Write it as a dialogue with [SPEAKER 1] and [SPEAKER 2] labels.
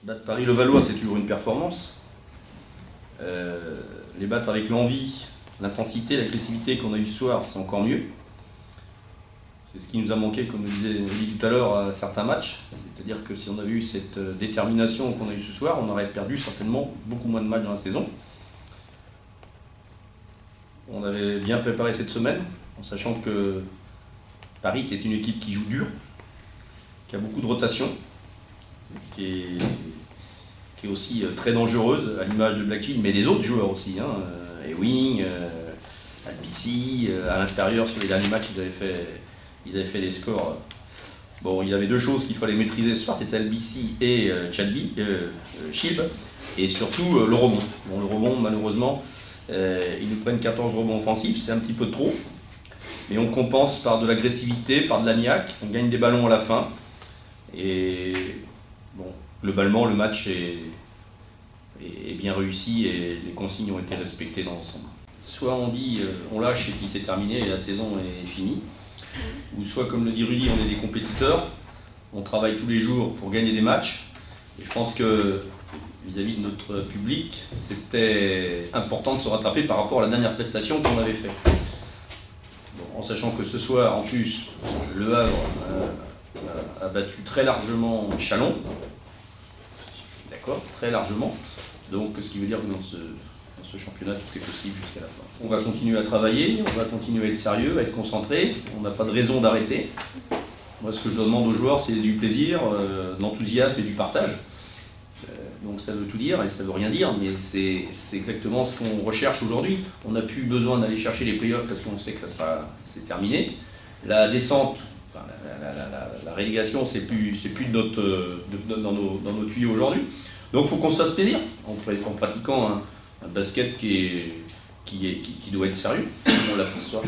[SPEAKER 1] Battre Paris-Levallois, c'est toujours une performance. Les battre avec l'envie, l'intensité, l'agressivité qu'on a eu ce soir, c'est encore mieux. C'est ce qui nous a manqué, comme je disais tout à l'heure, à certains matchs. C'est-à-dire que si on avait eu cette détermination qu'on a eue ce soir, on aurait perdu certainement beaucoup moins de matchs dans la saison. On avait bien préparé cette semaine, en sachant que Paris, c'est une équipe qui joue dur, qui a beaucoup de rotation, qui est aussi très dangereuse, à l'image de Blackchill, mais des autres joueurs aussi. Ewing, Albici, à l'intérieur, sur les derniers matchs, ils avaient fait des scores. Bon, il y avait deux choses qu'il fallait maîtriser ce soir, c'était Albici et Chilb, et surtout le rebond. Bon, le rebond, malheureusement, ils nous prennent 14 rebonds offensifs, c'est un petit peu trop, mais on compense par de l'agressivité, par de la niaque, on gagne des ballons à la fin, et bon, globalement, le match est bien réussi et les consignes ont été respectées dans l'ensemble. Soit on dit on lâche et puis c'est terminé et la saison est finie, ou soit comme le dit Rudy, on est des compétiteurs, on travaille tous les jours pour gagner des matchs. Et je pense que vis-à-vis de notre public, c'était important de se rattraper par rapport à la dernière prestation qu'on avait faite. Bon, en sachant que ce soir, en plus, Le Havre a battu très largement Chalon. D'accord, très largement. Donc, ce qui veut dire que dans ce championnat, tout est possible jusqu'à la fin. On va continuer à travailler, on va continuer à être sérieux, à être concentré. On n'a pas de raison d'arrêter. Moi, ce que je demande aux joueurs, c'est du plaisir, de l'enthousiasme et du partage. Donc ça veut tout dire et ça veut rien dire, mais c'est exactement ce qu'on recherche aujourd'hui. On n'a plus besoin d'aller chercher les playoffs parce qu'on sait que c'est terminé. La descente, enfin, la relégation, c'est plus dans nos tuyaux aujourd'hui. Donc il faut qu'on se fasse plaisir en pratiquant un basket qui doit être sérieux, comme on l'a fait ce soir.